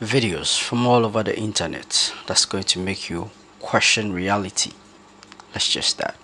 videos from all over the internet that's going to make you question reality. Let's just that.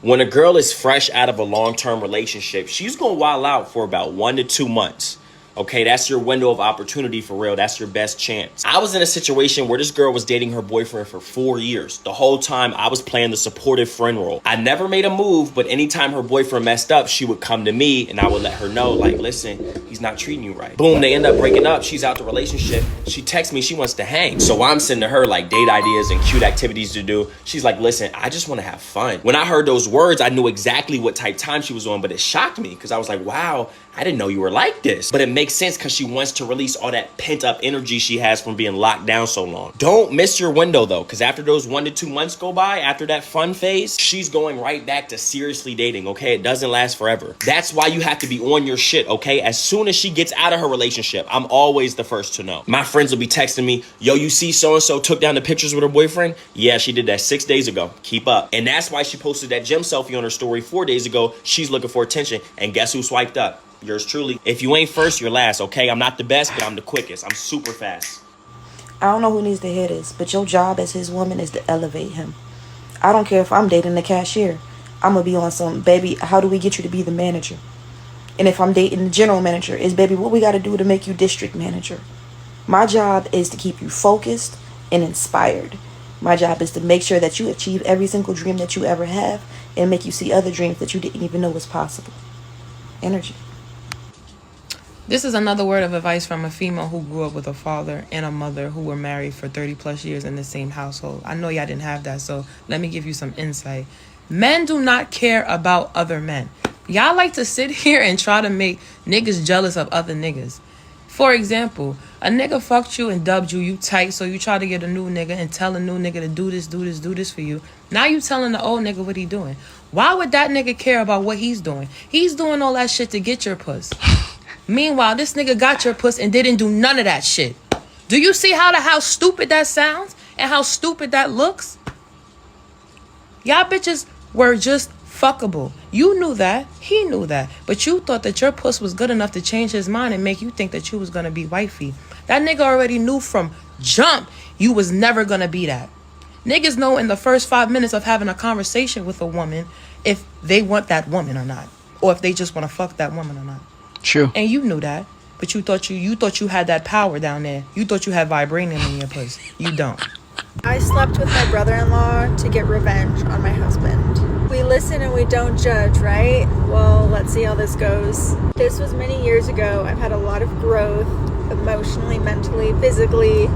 When a girl is fresh out of a long-term relationship, she's going to wild out for about 1 to 2 months. Okay, that's your window of opportunity for real. That's your best chance. I was in a situation where this girl was dating her boyfriend for 4 years. The whole time I was playing the supportive friend role. I never made a move, but anytime her boyfriend messed up, she would come to me and I would let her know, like, listen, he's not treating you right. Boom, they end up breaking up. She's out the relationship. She texts me, she wants to hang. So I'm sending her like date ideas and cute activities to do. She's like, listen, I just want to have fun. When I heard those words, I knew exactly what type time she was on, but it shocked me because I was like, wow, I didn't know you were like this. But it makes sense because she wants to release all that pent up energy she has from being locked down so long. Don't miss your window though, because after those 1 to 2 months go by, after that fun phase, she's going right back to seriously dating, okay? It doesn't last forever. That's why you have to be on your shit, okay? As soon as she gets out of her relationship, I'm always the first to know. My friends will be texting me, yo, you see so-and-so took down the pictures with her boyfriend? Yeah, she did that 6 days ago. Keep up. And that's why she posted that gym selfie on her story 4 days ago. She's looking for attention. And guess who swiped up? Yours truly. If you ain't first, you're last, okay? I'm not the best, but I'm the quickest. I'm super fast. I don't know who needs to hear this, but your job as his woman is to elevate him. I don't care if I'm dating the cashier. I'm going to be on some, baby, how do we get you to be the manager? And if I'm dating the general manager, is, baby, what we got to do to make you district manager? My job is to keep you focused and inspired. My job is to make sure that you achieve every single dream that you ever have and make you see other dreams that you didn't even know was possible. Energy. This is another word of advice from a female who grew up with a father and a mother who were married for 30 plus years in the same household. I know y'all didn't have that, so let me give you some insight. Men do not care about other men. Y'all like to sit here and try to make niggas jealous of other niggas. For example, a nigga fucked you and dubbed you, you tight, so you try to get a new nigga and tell a new nigga to do this for you. Now you telling the old nigga what he doing. Why would that nigga care about what he's doing? He's doing all that shit to get your puss. Meanwhile, this nigga got your puss and didn't do none of that shit. Do you see how stupid that sounds and how stupid that looks? Y'all bitches were just fuckable. You knew that. He knew that. But you thought that your puss was good enough to change his mind and make you think that you was going to be wifey. That nigga already knew from jump you was never going to be that. Niggas know in the first 5 minutes of having a conversation with a woman if they want that woman or not. Or if they just want to fuck that woman or not. True. And you knew that, but you thought you had that power down there. You thought you had vibranium in your place. You don't. I slept with my brother-in-law to get revenge on my husband. We listen and we don't judge, right? Well, let's see how this goes. This was many years ago. I've had a lot of growth emotionally, mentally, physically,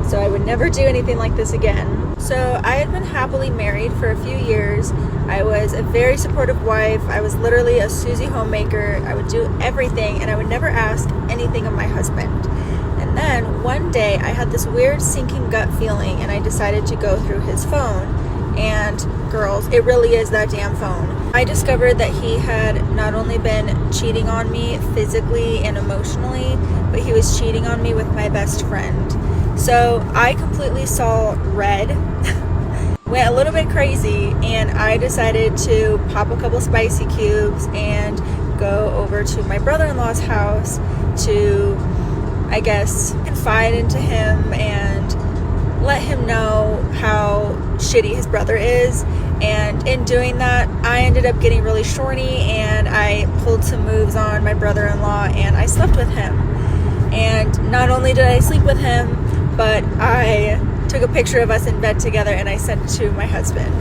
so I would never do anything like this again. So I had been happily married for a few years. I was a very supportive wife. I was literally a Susie homemaker. I would do everything and I would never ask anything of my husband. And then one day I had this weird sinking gut feeling and I decided to go through his phone. And girls, it really is that damn phone. I discovered that he had not only been cheating on me physically and emotionally, but he was cheating on me with my best friend. So I completely saw red, went a little bit crazy, and I decided to pop a couple spicy cubes and go over to my brother-in-law's house to, I guess, confide into him and let him know how shitty his brother is. And in doing that, I ended up getting really shorty and I pulled some moves on my brother-in-law and I slept with him. And not only did I sleep with him, but I took a picture of us in bed together and I sent it to my husband.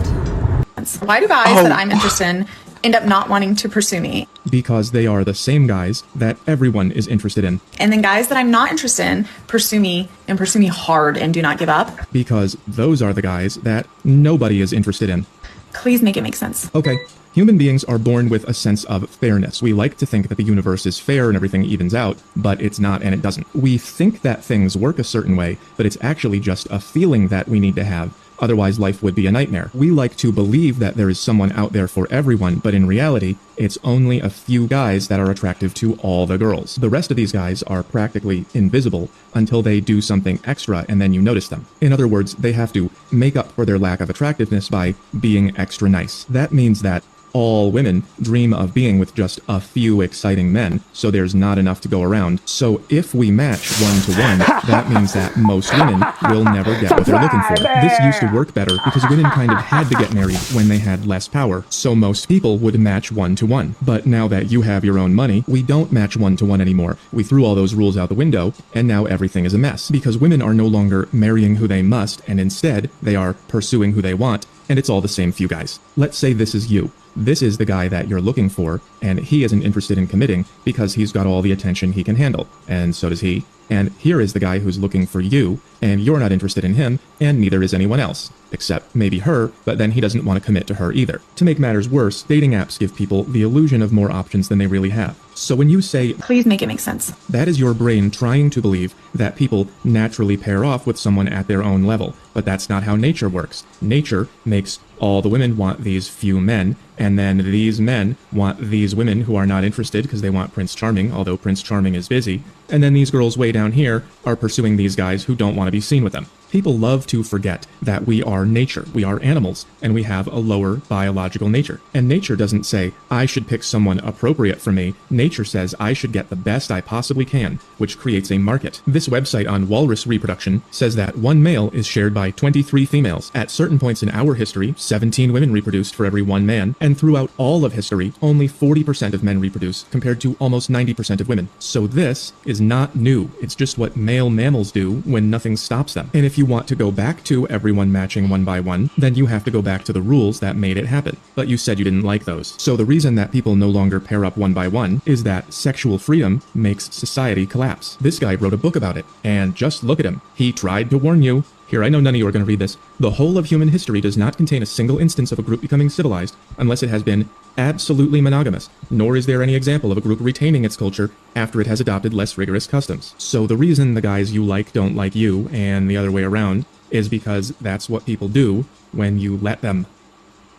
Why do guys that I'm interested in end up not wanting to pursue me? Because they are the same guys that everyone is interested in. And then guys that I'm not interested in pursue me and pursue me hard and do not give up? Because those are the guys that nobody is interested in. Please make it make sense. Okay. Human beings are born with a sense of fairness. We like to think that the universe is fair and everything evens out, but it's not and it doesn't. We think that things work a certain way, but it's actually just a feeling that we need to have. Otherwise, life would be a nightmare. We like to believe that there is someone out there for everyone, but in reality, it's only a few guys that are attractive to all the girls. The rest of these guys are practically invisible until they do something extra and then you notice them. In other words, they have to make up for their lack of attractiveness by being extra nice. That means that all women dream of being with just a few exciting men, so there's not enough to go around. So if we match 1-to-1, that means that most women will never get what they're looking for. This used to work better because women kind of had to get married when they had less power, so most people would match 1-to-1. But now that you have your own money, we don't match 1-to-1 anymore. We threw all those rules out the window, and now everything is a mess, because women are no longer marrying who they must, and instead, they are pursuing who they want, and it's all the same few guys. Let's say this is you. This is the guy that you're looking for, and he isn't interested in committing because he's got all the attention he can handle, and so does he. And here is the guy who's looking for you, and you're not interested in him, and neither is anyone else. Except maybe her, but then he doesn't want to commit to her either. To make matters worse, dating apps give people the illusion of more options than they really have. So when you say, Please make it make sense. that is your brain trying to believe that people naturally pair off with someone at their own level. But that's not how nature works. Nature makes all the women want these few men, and then these men want these women who are not interested because they want Prince Charming, although Prince Charming is busy. And then these girls way down here are pursuing these guys who don't want to be seen with them. People love to forget that we are nature, we are animals, and we have a lower biological nature. And nature doesn't say, I should pick someone appropriate for me. Nature says I should get the best I possibly can, which creates a market. This website on walrus reproduction says that one male is shared by 23 females. At certain points in our history, 17 women reproduced for every one man, and throughout all of history, only 40% of men reproduce, compared to almost 90% of women. So this is not new. It's just what male mammals do when nothing stops them. And if you want to go back to everyone matching 1 by 1, then you have to go back to the rules that made it happen. But you said you didn't like those. So the reason that people no longer pair up 1 by 1 is that sexual freedom makes society collapse. This guy wrote a book about it, and just look at him. He tried to warn you. Here, I know none of you are going to read this. The whole of human history does not contain a single instance of a group becoming civilized unless it has been absolutely monogamous, nor is there any example of a group retaining its culture after it has adopted less rigorous customs. So the reason the guys you like don't like you, and the other way around, is because that's what people do when you let them.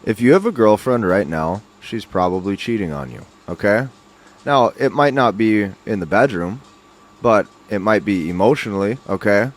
If you have a girlfriend right now, she's probably cheating on you, okay? Now, it might not be in the bedroom, but it might be emotionally, okay?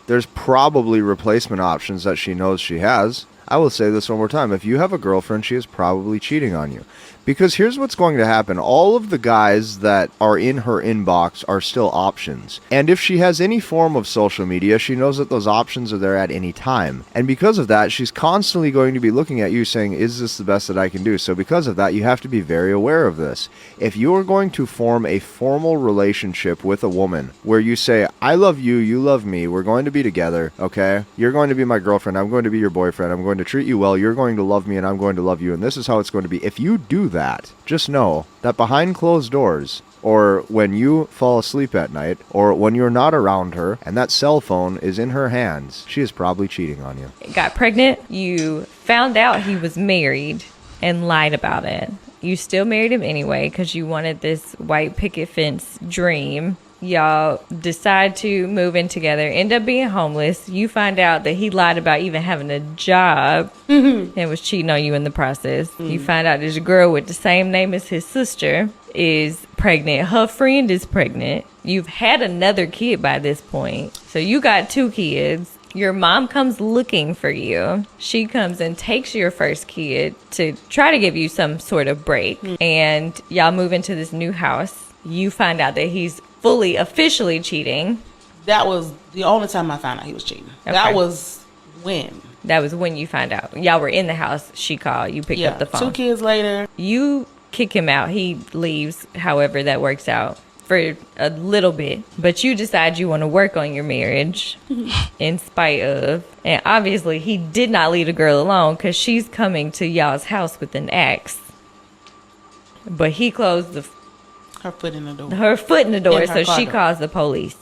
There's probably replacement options that she knows she has. I will say this one more time. If you have a girlfriend, she is probably cheating on you. Because here's what's going to happen. All of the guys that are in her inbox are still options. And if she has any form of social media, she knows that those options are there at any time. And because of that, she's constantly going to be looking at you saying, is this the best that I can do? So because of that, you have to be very aware of this. If you are going to form a formal relationship with a woman where you say, I love you, you love me, we're going to be together, okay? You're going to be my girlfriend, I'm going to be your boyfriend, I'm going to treat you well, you're going to love me, and I'm going to love you, and this is how it's going to be. If you do that, just know that behind closed doors, or when you fall asleep at night, or when you're not around her, and that cell phone is in her hands, she is probably cheating on you. Got pregnant, you found out he was married and lied about it. You still married him anyway because you wanted this white picket fence dream. Y'all decide to move in together, end up being homeless. You find out that he lied about even having a job and was cheating on you in the process. You find out there's a girl with the same name as his sister is pregnant. Her friend is pregnant. You've had another kid by this point. So you got 2 kids. Your mom comes looking for you. She comes and takes your first kid to try to give you some sort of break. And y'all move into this new house. You find out that he's fully, officially cheating. That was the only time I found out he was cheating. Okay. That was when? That was when you find out. Y'all were in the house. She called. You picked up the phone. 2 kids later. You kick him out. He leaves, however that works out, for a little bit. But you decide you want to work on your marriage in spite of. And obviously, he did not leave the girl alone because she's coming to y'all's house with an axe. But he closed her foot in the door. Her foot in the door, so she calls the police.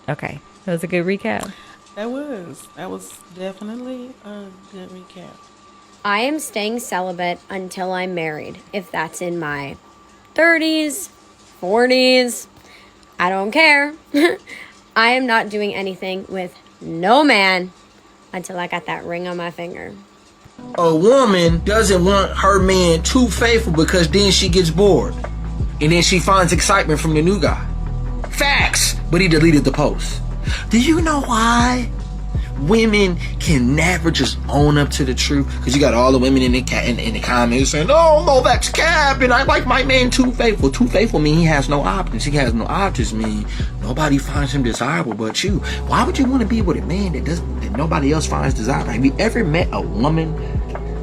Okay. That was a good recap. That was definitely a good recap. I am staying celibate until I'm married. If that's in my 30s, 40s, I don't care. I am not doing anything with no man until I got that ring on my finger. A woman doesn't want her man too faithful because then she gets bored. And then she finds excitement from the new guy. Facts! But he deleted the post. Do you know why? Women can never just own up to the truth, because you got all the women in the comments saying, no, that's cap, and I like my man too faithful. Too faithful mean he has no options. He has no options mean nobody finds him desirable but you. Why would you want to be with a man that nobody else finds desirable? Have you ever met a woman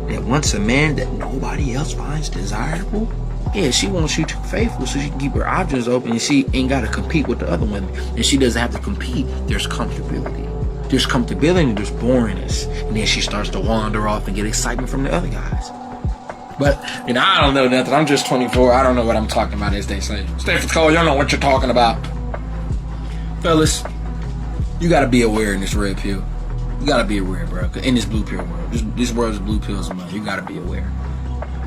that wants a man that nobody else finds desirable? Yeah, she wants you too faithful so she can keep her options open, and she ain't got to compete with the other women. And she doesn't have to compete. There's comfortability. There's comfortability, there's boringness. And then she starts to wander off and get excitement from the other guys. But, I don't know nothing. I'm just 24. I don't know what I'm talking about, as they say. Stay for Cole, you don't know what you're talking about. Fellas, you gotta be aware in this red pill. You gotta be aware, bro. In this blue pill world. This world is blue pills, man. You gotta be aware.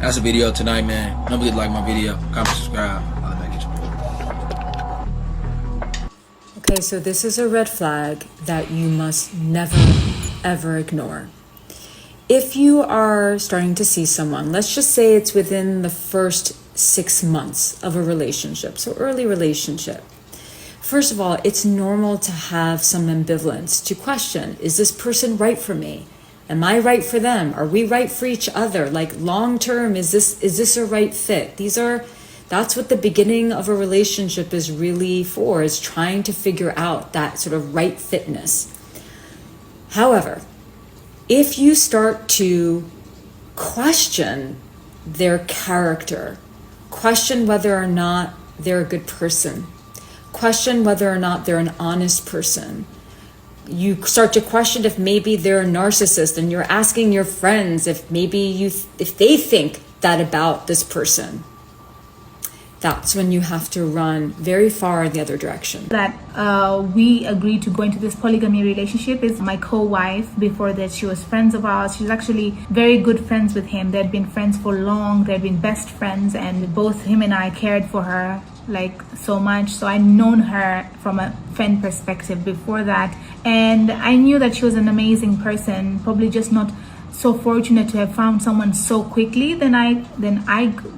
That's a video tonight, man. Don't forget to like my video, comment, subscribe. I'll back at you. Okay, so this is a red flag that you must never, ever ignore. If you are starting to see someone, let's just say it's within the first 6 months of a relationship, so early relationship. First of all, it's normal to have some ambivalence, to question, is this person right for me? Am I right for them? Are we right for each other? Like long term, is this a right fit? That's what the beginning of a relationship is really for, is trying to figure out that sort of right fitness. However, if you start to question their character, question whether or not they're a good person, question whether or not they're an honest person, you start to question if maybe they're a narcissist, and you're asking your friends if they think that about this person, that's when you have to run very far in the other direction. That we agreed to go into this polygamy relationship is my co-wife. Before that, she was friends of ours. She's actually very good friends with him. They'd been friends for long. They'd been best friends, and both him and I cared for her like so much. So I'd known her from a friend perspective before that, and I knew that she was an amazing person, probably just not so fortunate to have found someone so quickly than I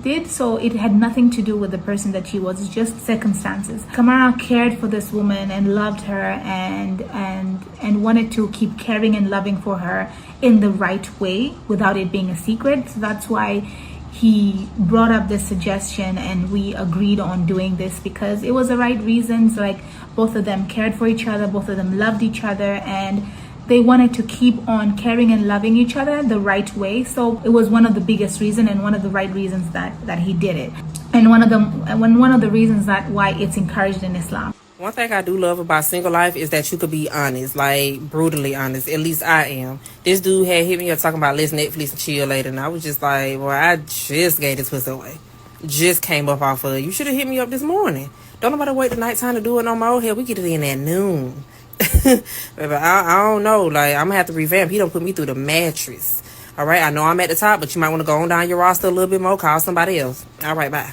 did. So it had nothing to do with the person that she was, it's just circumstances. Kamara cared for this woman and loved her and wanted to keep caring and loving for her in the right way without it being a secret. So that's why he brought up this suggestion, and we agreed on doing this because it was the right reasons. Like, both of them cared for each other, both of them loved each other, and they wanted to keep on caring and loving each other the right way. So it was one of the biggest reasons and one of the right reasons that he did it, and one of the reasons that why it's encouraged in Islam. One thing I do love about single life is that you could be honest, like brutally honest. At least I am. This dude had hit me up talking about let's Netflix and chill later, and I was just like, well, I just gave this pussy away. Just came up off of it. You should have hit me up this morning. Don't nobody wait the nighttime to do it no more. Hell, we get it in at noon. But I don't know. Like, I'm gonna have to revamp. He don't put me through the mattress. All right, I know I'm at the top, but you might want to go on down your roster a little bit more. Call somebody else. All right, bye.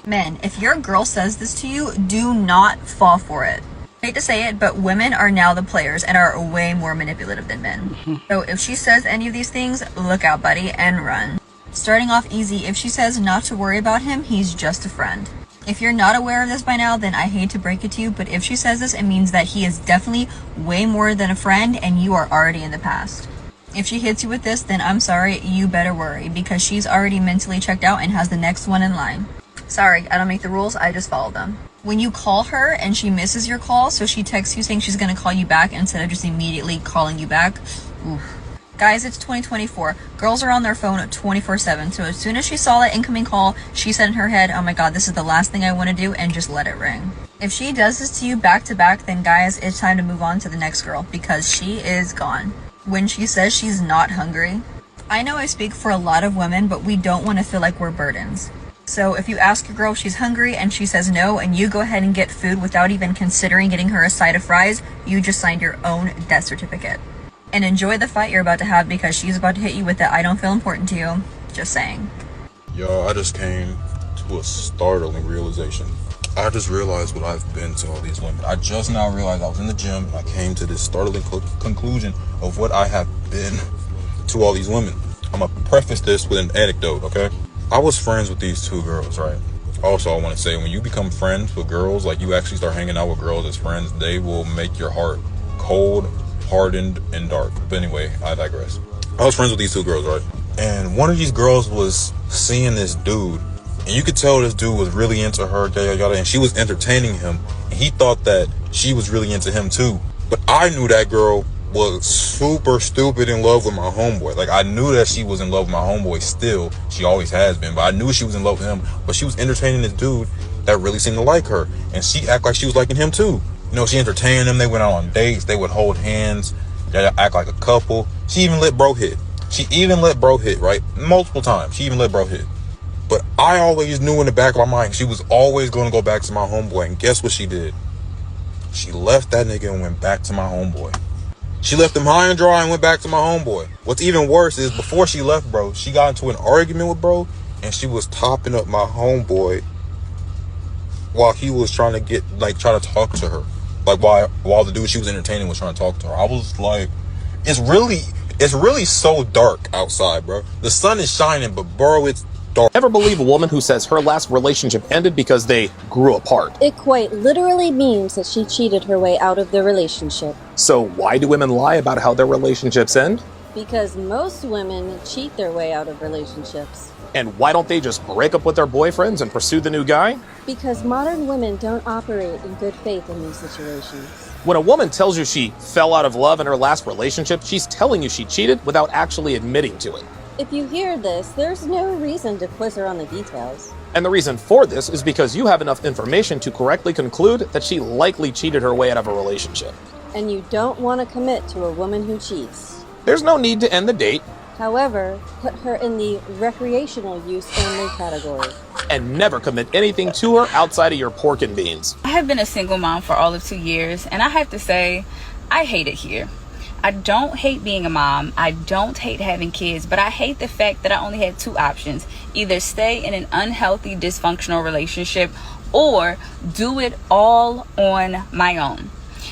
Men, if your girl says this to you, do not fall for it. Hate to say it, but women are now the players and are way more manipulative than men. So if she says any of these things, look out, buddy, and run. Starting off easy, if she says not to worry about him, he's just a friend. If you're not aware of this by now, then I hate to break it to you, but if she says this, it means that he is definitely way more than a friend and you are already in the past. If she hits you with this, then I'm sorry, you better worry, because she's already mentally checked out and has the next one in line. Sorry, I don't make the rules, I just follow them. When you call her and she misses your call, so she texts you saying she's gonna call you back instead of just immediately calling you back, oof. Guys, it's 2024. Girls are on their phone 24/7, so as soon as she saw that incoming call, she said in her head, oh my god, this is the last thing I want to do, and just let it ring. If she does this to you back to back, then guys, it's time to move on to the next girl, because she is gone. When she says she's not hungry, I know I speak for a lot of women, but we don't want to feel like we're burdens. So if you ask your girl if she's hungry and she says no, and you go ahead and get food without even considering getting her a side of fries, you just signed your own death certificate. And enjoy the fight you're about to have, because she's about to hit you with the I don't feel important to you. Just saying. Yo, I just came to a startling realization. I just realized what I've been to all these women. I just now realized I was in the gym and I came to this startling conclusion of what I have been to all these women. I'm gonna preface this with an anecdote, okay? I was friends with these two girls, right? Also, I want to say, when you become friends with girls, like you actually start hanging out with girls as friends, they will make your heart cold hardened and dark. But anyway, I digress. I was friends with these two girls, right? And one of these girls was seeing this dude, and you could tell this dude was really into her, yada yada, and she was entertaining him, and he thought that she was really into him too. But I knew that girl was super stupid in love with my homeboy. Like, I knew that she was in love with my homeboy still. She always has been, but I knew she was in love with him. But she was entertaining this dude that really seemed to like her, and she act like she was liking him too. You know, she entertained him. They went out on dates. They would hold hands. They act like a couple. She even let bro hit. Right? Multiple times. She even let bro hit. But I always knew in the back of my mind she was always going to go back to my homeboy. And guess what she did? She left that nigga and went back to my homeboy. She left him high and dry and went back to my homeboy. What's even worse is before she left bro, she got into an argument with bro, and she was topping up my homeboy while he was trying to talk to her. Like, while the dude she was entertaining was trying to talk to her. I was like, it's really so dark outside, bro. The sun is shining, but bro, it's dark. Ever believe a woman who says her last relationship ended because they grew apart? It quite literally means that she cheated her way out of the relationship. So why do women lie about how their relationships end? Because most women cheat their way out of relationships. And why don't they just break up with their boyfriends and pursue the new guy? Because modern women don't operate in good faith in these situations. When a woman tells you she fell out of love in her last relationship, she's telling you she cheated without actually admitting to it. If you hear this, there's no reason to quiz her on the details. And the reason for this is because you have enough information to correctly conclude that she likely cheated her way out of a relationship. And you don't want to commit to a woman who cheats. There's no need to end the date. However, put her in the recreational use only category. And never commit anything to her outside of your pork and beans. I have been a single mom for all of 2 years, and I have to say, I hate it here. I don't hate being a mom. I don't hate having kids, but I hate the fact that I only had 2 options. Either stay in an unhealthy, dysfunctional relationship or do it all on my own.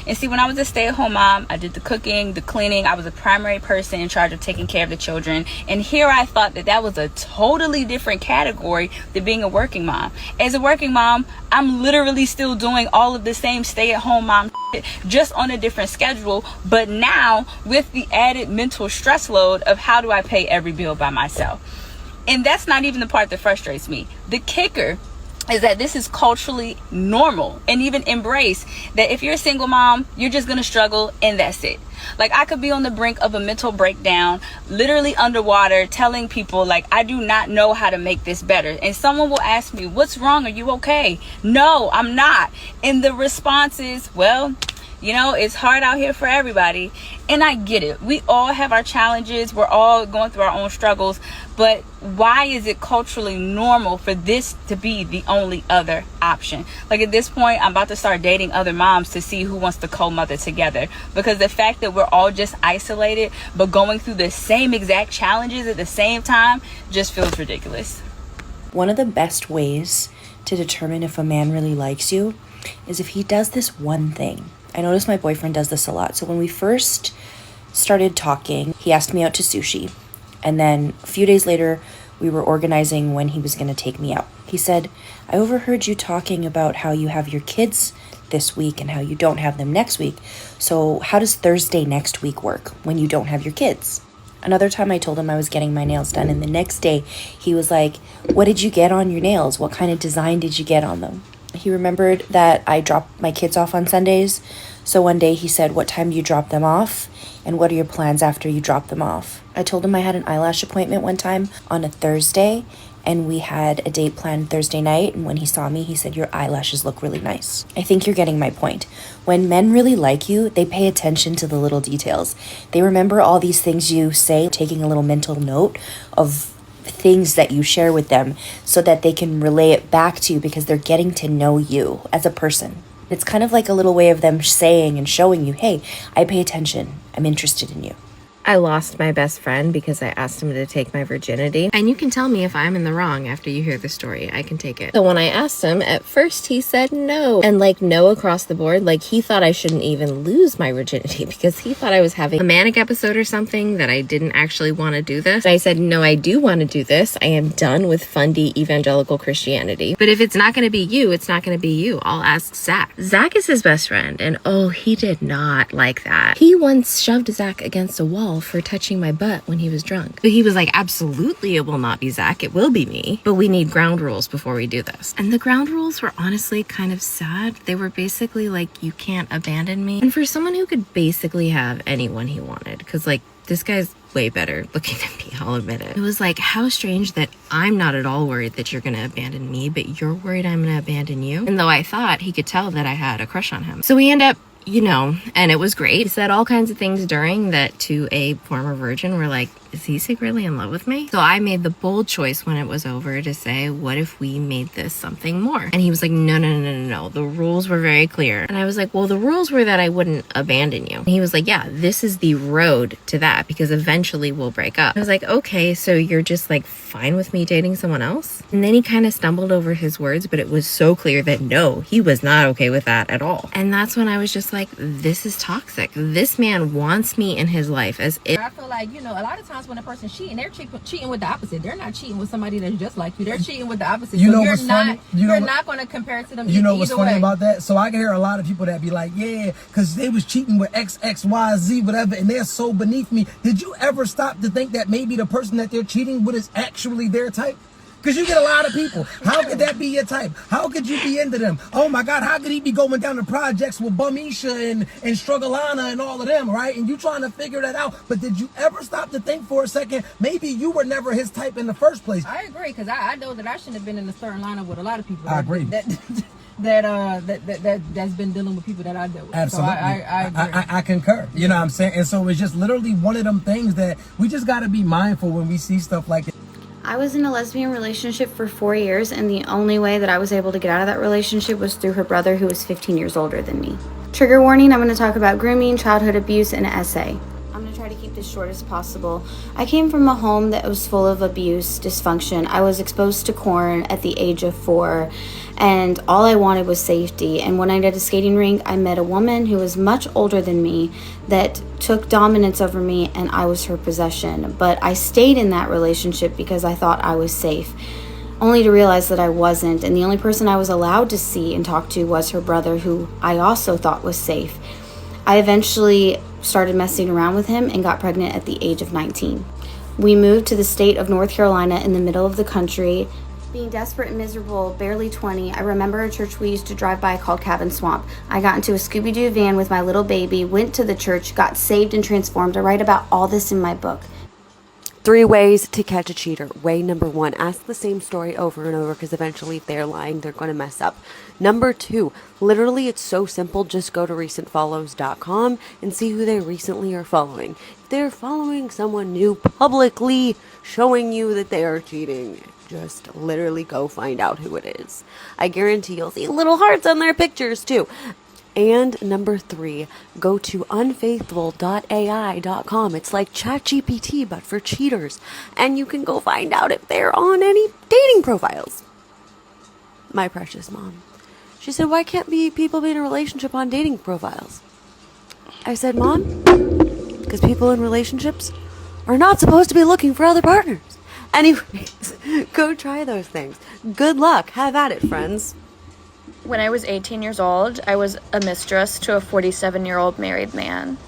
And see, when I was a stay-at-home mom, I did the cooking, the cleaning. I was a primary person in charge of taking care of the children. And here I thought that was a totally different category than being a working mom. As a working mom, I'm literally still doing all of the same stay-at-home mom shit, just on a different schedule. But now with the added mental stress load of how do I pay every bill by myself? And that's not even the part that frustrates me. The kicker is that this is culturally normal and even embraced, that if you're a single mom, you're just gonna struggle and that's it. Like, I could be on the brink of a mental breakdown, literally underwater, telling people like, I do not know how to make this better. And someone will ask me, what's wrong? Are you okay? No, I'm not. And the response is, well, you know, it's hard out here for everybody. And I get it. We all have our challenges. We're all going through our own struggles. But why is it culturally normal for this to be the only other option? Like, at this point, I'm about to start dating other moms to see who wants to co-mother together. Because the fact that we're all just isolated, but going through the same exact challenges at the same time just feels ridiculous. One of the best ways to determine if a man really likes you is if he does this one thing. I noticed my boyfriend does this a lot. So when we first started talking, he asked me out to sushi. And then a few days later, we were organizing when he was going to take me out. He said, I overheard you talking about how you have your kids this week and how you don't have them next week. So how does Thursday next week work when you don't have your kids? Another time I told him I was getting my nails done. And the next day he was like, what did you get on your nails? What kind of design did you get on them? He remembered that I drop my kids off on Sundays. So one day he said, what time do you drop them off? And what are your plans after you drop them off? I told him I had an eyelash appointment one time on a Thursday, and we had a date planned Thursday night. And when he saw me, he said, your eyelashes look really nice. I think you're getting my point. When men really like you, they pay attention to the little details. They remember all these things you say, taking a little mental note of things that you share with them so that they can relay it back to you because they're getting to know you as a person. It's kind of like a little way of them saying and showing you, hey, I pay attention. I'm interested in you. I lost my best friend because I asked him to take my virginity. And you can tell me if I'm in the wrong after you hear the story. I can take it. So when I asked him, at first he said no. And like no across the board. Like he thought I shouldn't even lose my virginity because he thought I was having a manic episode or something, that I didn't actually want to do this. And I said, no, I do want to do this. I am done with fundy evangelical Christianity. But if it's not going to be you, it's not going to be you. I'll ask Zach. Zach is his best friend. And oh, he did not like that. He once shoved Zach against a wall for touching my butt when he was drunk. But he was like, absolutely it will not be Zach, it will be me. But we need ground rules before we do this. And the ground rules were honestly kind of sad. They were basically like, you can't abandon me. And for someone who could basically have anyone he wanted, because like this guy's way better looking than me, I'll admit it. It was like, how strange that I'm not at all worried that you're gonna abandon me, but you're worried I'm gonna abandon you. And though I thought he could tell that I had a crush on him. So we end up, you know, and it was great. He said all kinds of things during that to a former virgin were like, is he secretly in love with me? So I made the bold choice when it was over to say, what if we made this something more? And he was like, no. The rules were very clear. And I was like, well, the rules were that I wouldn't abandon you. And he was like, yeah, this is the road to that because eventually we'll break up. I was like, okay, so you're just like fine with me dating someone else? And then he kind of stumbled over his words, but it was so clear that no, he was not okay with that at all. And that's when I was just like, this is toxic. This man wants me in his life as if... I feel like, you know, a lot of times when a person's cheating, they're cheating with the opposite. They're not cheating with somebody that's just like you. They're cheating with the opposite. You know so what's funny? You're not going to compare it to them. You know what's funny way. about that? So I can hear a lot of people that be like, yeah, because they was cheating with X, Y, Z, whatever, and they're so beneath me. Did you ever stop to think that maybe the person that they're cheating with is actually their type? Because you get a lot of people. How could that be your type? How could you be into them? Oh my God, how could he be going down the projects with Bumisha and Strugalana and all of them, right? And you trying to figure that out. But did you ever stop to think for a second, maybe you were never his type in the first place? I agree, because I know that I shouldn't have been in a certain lineup with a lot of people. I agree. That's been dealing with people that I dealt with. Absolutely. So I agree. I concur. You know what I'm saying? And so it's just literally one of them things that we just got to be mindful when we see stuff like that. I was in a lesbian relationship for 4 years, and the only way that I was able to get out of that relationship was through her brother, who was 15 years older than me. Trigger warning, I'm going to talk about grooming, childhood abuse, and an essay. I'm going to try to keep this short as possible. I came from a home that was full of abuse, dysfunction. I was exposed to corn at the age of 4, and all I wanted was safety. And one night at a skating rink, I met a woman who was much older than me that took dominance over me, and I was her possession. But I stayed in that relationship because I thought I was safe, only to realize that I wasn't. And the only person I was allowed to see and talk to was her brother, who I also thought was safe. I eventually started messing around with him and got pregnant at the age of 19. We moved to the state of North Carolina in the middle of the country. Being desperate and miserable, barely 20, I remember a church we used to drive by called Cabin Swamp. I got into a Scooby-Doo van with my little baby, went to the church, got saved and transformed. I write about all this in my book. 3 ways to catch a cheater. Way number 1, ask the same story over and over, because eventually if they're lying, they're going to mess up. Number 2, literally it's so simple, just go to recentfollows.com and see who they recently are following. If they're following someone new publicly showing you that they are cheating, just literally go find out who it is. I guarantee you'll see little hearts on their pictures too. And number 3, go to unfaithful.ai.com. It's like ChatGPT, but for cheaters. And you can go find out if they're on any dating profiles. My precious mom. She said, why can't people be in a relationship on dating profiles? I said, Mom, because people in relationships are not supposed to be looking for other partners. Anyways, go try those things. Good luck. Have at it, friends. When I was 18 years old, I was a mistress to a 47-year-old married man.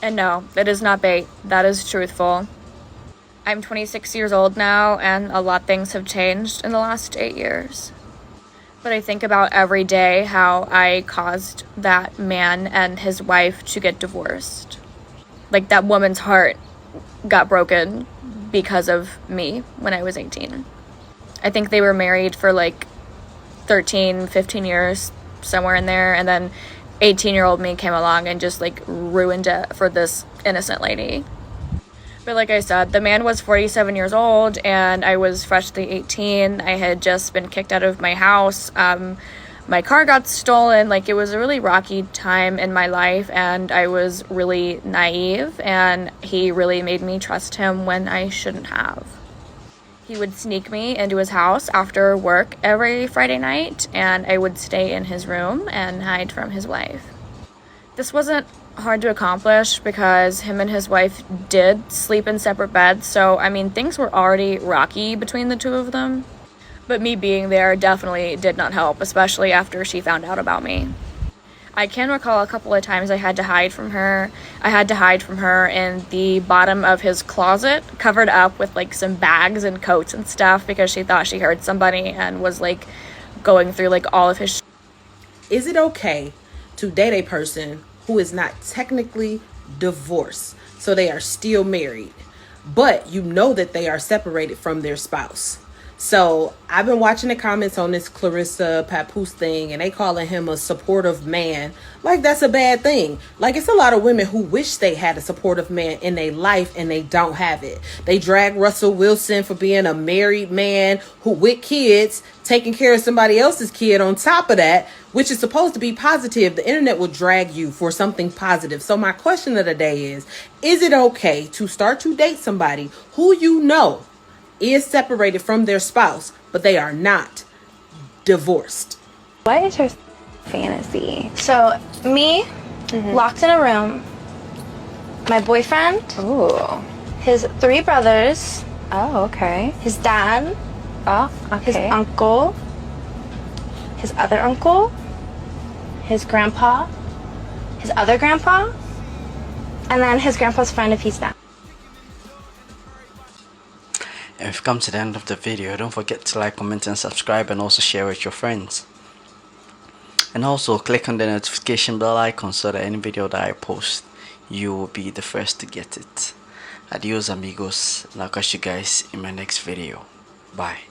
And no, that is not bait. That is truthful. I'm 26 years old now, and a lot of things have changed in the last 8 years. But I think about every day how I caused that man and his wife to get divorced. Like, that woman's heart got broken because of me when I was 18. I think they were married for like 13, 15 years, somewhere in there, and then 18-year-old me came along and just like ruined it for this innocent lady. But like I said, the man was 47 years old and I was freshly 18. I had just been kicked out of my house. My car got stolen. Like, it was a really rocky time in my life, and I was really naive, and he really made me trust him when I shouldn't have. He would sneak me into his house after work every Friday night, and I would stay in his room and hide from his wife. This wasn't hard to accomplish because him and his wife did sleep in separate beds, so I mean, things were already rocky between the two of them. But me being there definitely did not help, especially after she found out about me. I can recall a couple of times I had to hide from her. I had to hide from her in the bottom of his closet, covered up with like some bags and coats and stuff, because she thought she heard somebody and was like going through like all of his Is it okay to date a person who is not technically divorced, so they are still married, but you know that they are separated from their spouse? So I've been watching the comments on this Clarissa Papoose thing, and they calling him a supportive man. Like, that's a bad thing. Like, it's a lot of women who wish they had a supportive man in their life and they don't have it. They drag Russell Wilson for being a married man who with kids, taking care of somebody else's kid on top of that, which is supposed to be positive. The internet will drag you for something positive. So my question of the day is it okay to start to date somebody who you know is separated from their spouse, but they are not divorced? What is her fantasy? So, me, locked in a room, my boyfriend, his 3 brothers, his dad, his uncle, his other uncle, his grandpa, his other grandpa, and then his grandpa's friend if he's down. And if you've come to the end of the video, don't forget to like, comment and subscribe, and also share with your friends. And also click on the notification bell icon so that any video that I post, you will be the first to get it. Adios amigos, and I'll catch you guys in my next video. Bye.